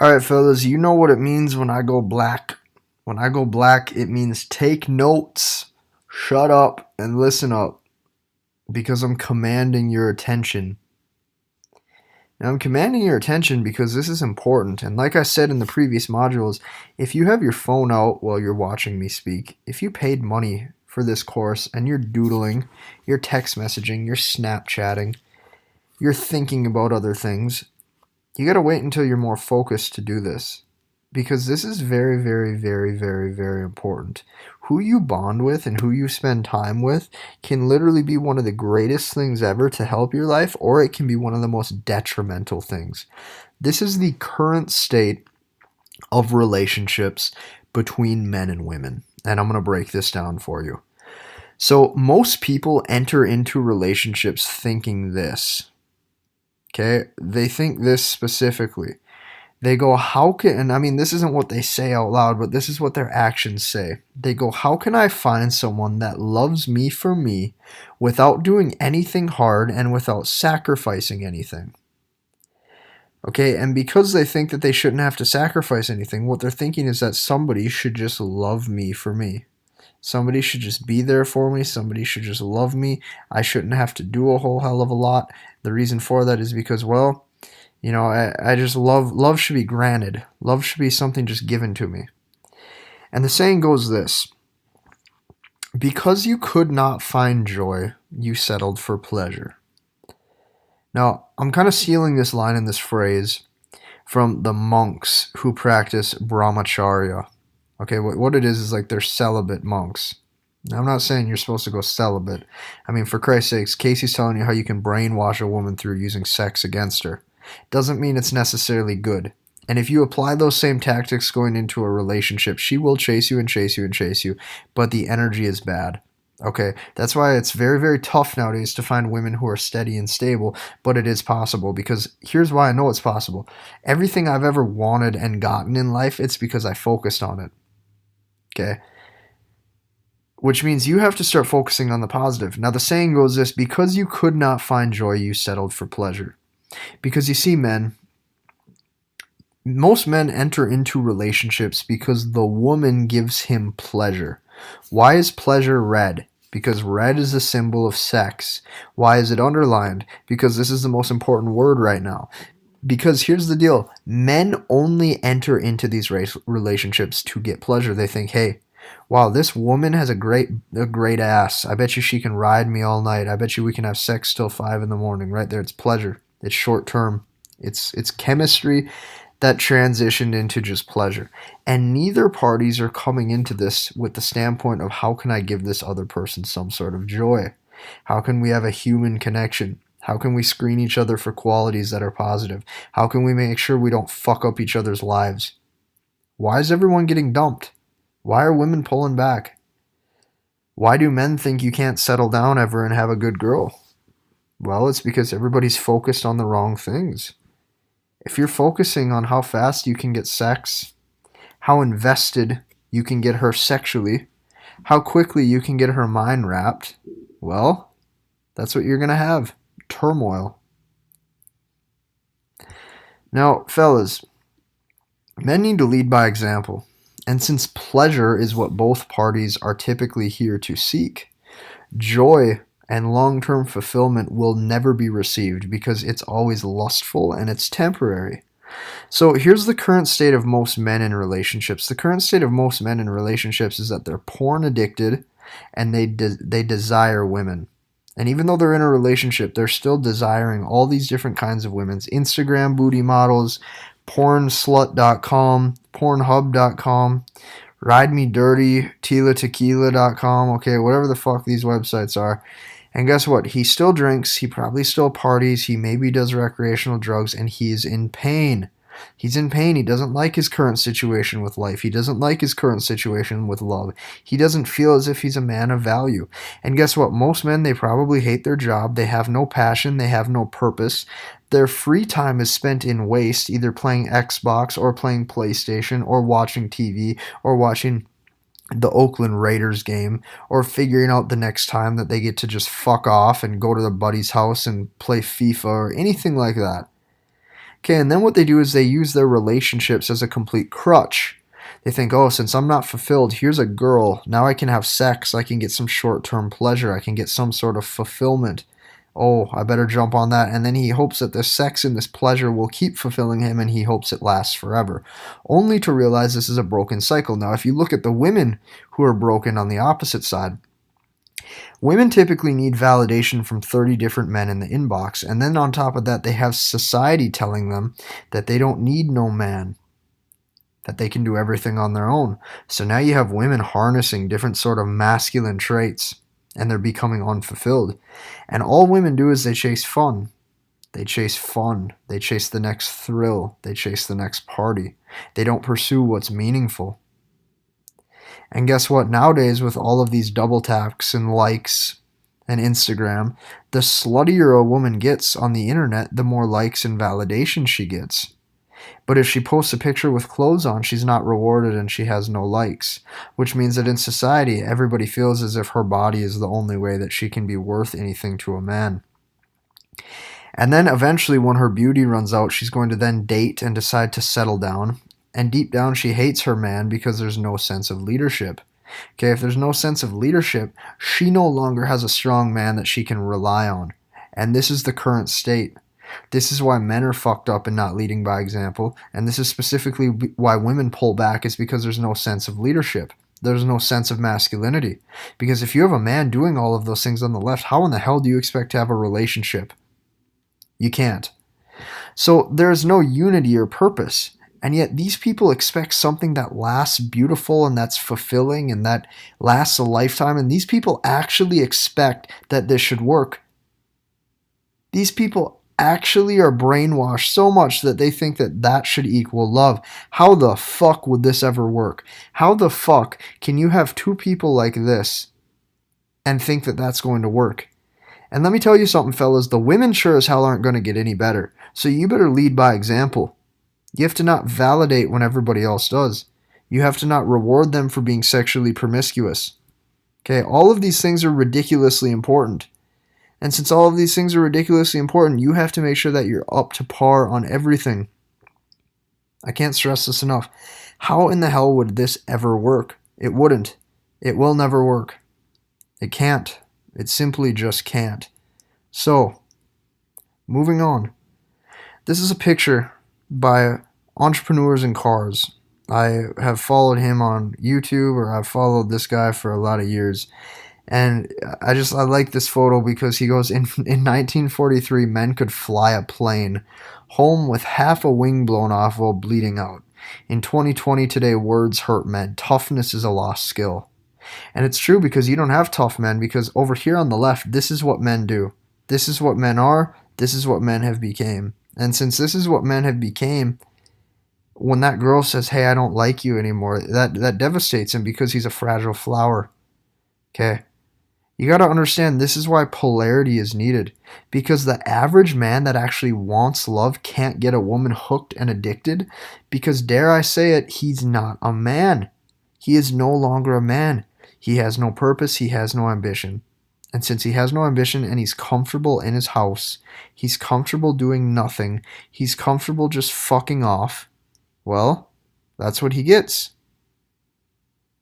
All right, fellas, you know what it means when I go black. When I go black, it means take notes, shut up, and listen up because I'm commanding your attention. Now, I'm commanding your attention because this is important. And like I said in the previous modules, if you have your phone out while you're watching me speak, if you paid money for this course and you're doodling, you're text messaging, you're Snapchatting, you're thinking about other things, you got to wait until you're more focused to do this because this is very, very, very, very, very important. Who you bond with and who you spend time with can literally be one of the greatest things ever to help your life, or it can be one of the most detrimental things. This is the current state of relationships between men and women, and I'm going to break this down for you. So, most people enter into relationships thinking this. Okay, they think this specifically. They go, how can, and I mean, this isn't what they say out loud, but this is what their actions say. They go, how can I find someone that loves me for me without doing anything hard and without sacrificing anything? Okay, and because they think that they shouldn't have to sacrifice anything, what they're thinking is that somebody should just love me for me. Somebody should just be there for me. Somebody should just love me. I shouldn't have to do a whole hell of a lot. The reason for that is because, well, I just love should be granted. Love should be something just given to me. And the saying goes this: because you could not find joy, you settled for pleasure. Now, I'm kind of stealing this line and this phrase from the monks who practice brahmacharya. Okay, what it is like they're celibate monks. Now, I'm not saying you're supposed to go celibate. I mean, for Christ's sakes, Casey's telling you how you can brainwash a woman through using sex against her. Doesn't mean it's necessarily good. And if you apply those same tactics going into a relationship, she will chase you and chase you and chase you, but the energy is bad. Okay, that's why it's very, very tough nowadays to find women who are steady and stable, but it is possible, because here's why I know it's possible. Everything I've ever wanted and gotten in life, it's because I focused on it. Okay? Which means you have to start focusing on the positive. Now, the saying goes this: because you could not find joy, you settled for pleasure. Because you see, most men enter into relationships because the woman gives him pleasure. Why is pleasure red? Because red is a symbol of sex. Why is it underlined? Because this is the most important word right now. Because here's the deal: men only enter into these relationships to get pleasure. They think, hey, wow, this woman has a great ass. I bet you she can ride me all night. I bet you we can have sex till 5 a.m. Right there, it's pleasure. It's short term. It's chemistry that transitioned into just pleasure. And neither parties are coming into this with the standpoint of, how can I give this other person some sort of joy? How can we have a human connection? How can we screen each other for qualities that are positive? How can we make sure we don't fuck up each other's lives? Why is everyone getting dumped? Why are women pulling back? Why do men think you can't settle down ever and have a good girl? Well, it's because everybody's focused on the wrong things. If you're focusing on how fast you can get sex, how invested you can get her sexually, how quickly you can get her mind wrapped, well, that's what you're going to have. Turmoil. Now, fellas, men need to lead by example. And since pleasure is what both parties are typically here to seek, joy and long-term fulfillment will never be received because it's always lustful and it's temporary. So here's the current state of most men in relationships. The current state of most men in relationships is that they're porn addicted and they desire women. And even though they're in a relationship, they're still desiring all these different kinds of women's Instagram booty models, pornslut.com, pornhub.com, ride me dirty, tilatequila.com, okay, whatever the fuck these websites are. And guess what? He still drinks, he probably still parties, he maybe does recreational drugs, and he's in pain. He's in pain. He doesn't like his current situation with life. He doesn't like his current situation with love. He doesn't feel as if he's a man of value. And guess what? Most men, they probably hate their job. They have no passion. They have no purpose. Their free time is spent in waste, either playing Xbox or playing PlayStation or watching TV or watching the Oakland Raiders game, or figuring out the next time that they get to just fuck off and go to their buddy's house and play FIFA or anything like that. Okay, and then what they do is they use their relationships as a complete crutch. They think, oh, since I'm not fulfilled, here's a girl. Now I can have sex. I can get some short term pleasure. I can get some sort of fulfillment. Oh, I better jump on that. And then he hopes that this sex and this pleasure will keep fulfilling him, and he hopes it lasts forever. Only to realize this is a broken cycle. Now, if you look at the women who are broken on the opposite side, women typically need validation from 30 different men in the inbox. And then on top of that, they have society telling them that they don't need no man, that they can do everything on their own. So now you have women harnessing different sort of masculine traits, and they're becoming unfulfilled. And all women do is they chase fun. They chase fun. They chase the next thrill. They chase the next party. They don't pursue what's meaningful. And guess what? Nowadays, with all of these double taps and likes and Instagram, the sluttier a woman gets on the internet, the more likes and validation she gets. But if she posts a picture with clothes on, she's not rewarded and she has no likes, which means that in society, everybody feels as if her body is the only way that she can be worth anything to a man. And then eventually, when her beauty runs out, she's going to then date and decide to settle down. And deep down, she hates her man because there's no sense of leadership. Okay, if there's no sense of leadership, she no longer has a strong man that she can rely on. And this is the current state. This is why men are fucked up and not leading by example. And this is specifically why women pull back, is because there's no sense of leadership. There's no sense of masculinity. Because if you have a man doing all of those things on the left, how in the hell do you expect to have a relationship? You can't. So there's no unity or purpose. And yet these people expect something that lasts beautiful and that's fulfilling and that lasts a lifetime. And these people actually expect that this should work. These people actually are brainwashed so much that they think that that should equal love. How the fuck would this ever work? How the fuck can you have two people like this and think that that's going to work? And let me tell you something, fellas. The women sure as hell aren't going to get any better. So you better lead by example. You have to not validate when everybody else does. You have to not reward them for being sexually promiscuous. Okay, all of these things are ridiculously important. And since all of these things are ridiculously important, you have to make sure that you're up to par on everything. I can't stress this enough. How in the hell would this ever work? It wouldn't. It will never work. It can't. It simply just can't. So, moving on. This is a picture by Entrepreneurs in Cars. I have followed him on YouTube, or I've followed this guy for a lot of years. And I like this photo because he goes, in 1943, men could fly a plane home with half a wing blown off while bleeding out. In 2020 today, words hurt men. Toughness is a lost skill. And it's true, because you don't have tough men, because over here on the left, this is what men do. This is what men are. This is what men have became. And since this is what men have became, when that girl says, hey, I don't like you anymore, that devastates him, because he's a fragile flower. Okay? You got to understand, this is why polarity is needed. Because the average man that actually wants love can't get a woman hooked and addicted, because, dare I say it, he's not a man. He is no longer a man. He has no purpose. He has no ambition. And since he has no ambition and he's comfortable in his house, he's comfortable doing nothing, he's comfortable just fucking off, well, that's what he gets.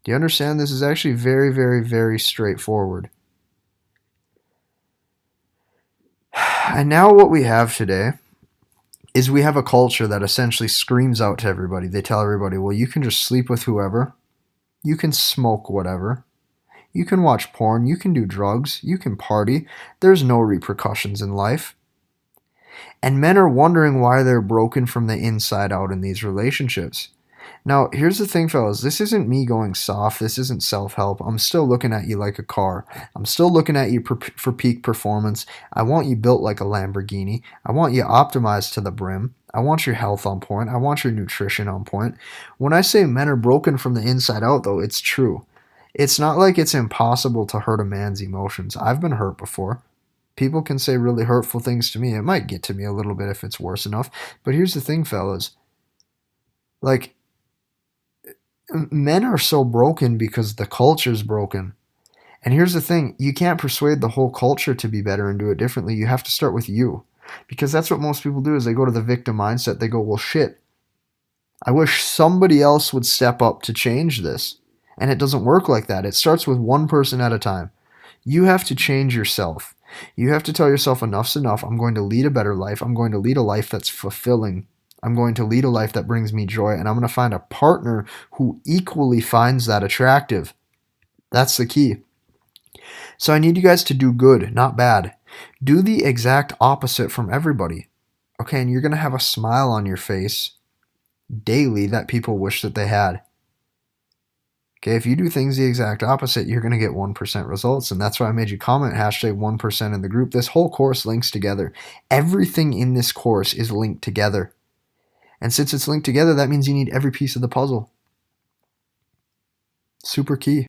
Do you understand? This is actually very, very, very straightforward. And now what we have today is we have a culture that essentially screams out to everybody. They tell everybody, well, you can just sleep with whoever. You can smoke whatever. You can watch porn. You can do drugs. You can party. There's no repercussions in life. And men are wondering why they're broken from the inside out in these relationships. Now, here's the thing, fellas. This isn't me going soft. This isn't self-help. I'm still looking at you like a car. I'm still looking at you for peak performance. I want you built like a Lamborghini. I want you optimized to the brim. I want your health on point. I want your nutrition on point. When I say men are broken from the inside out, though, it's true. It's not like it's impossible to hurt a man's emotions. I've been hurt before. People can say really hurtful things to me. It might get to me a little bit if it's worse enough. But here's the thing, fellas. Like, men are so broken because the culture's broken. And here's the thing. You can't persuade the whole culture to be better and do it differently. You have to start with you. Because that's what most people do is they go to the victim mindset. They go, well, shit, I wish somebody else would step up to change this. And it doesn't work like that. It starts with one person at a time. You have to change yourself. You have to tell yourself enough's enough. I'm going to lead a better life. I'm going to lead a life that's fulfilling. I'm going to lead a life that brings me joy. And I'm going to find a partner who equally finds that attractive. That's the key. So I need you guys to do good, not bad. Do the exact opposite from everybody. Okay, and you're going to have a smile on your face daily that people wish that they had. Okay, if you do things the exact opposite, you're going to get 1% results. And that's why I made you comment hashtag 1% in the group. This whole course links together. Everything in this course is linked together. And since it's linked together, that means you need every piece of the puzzle. Super key.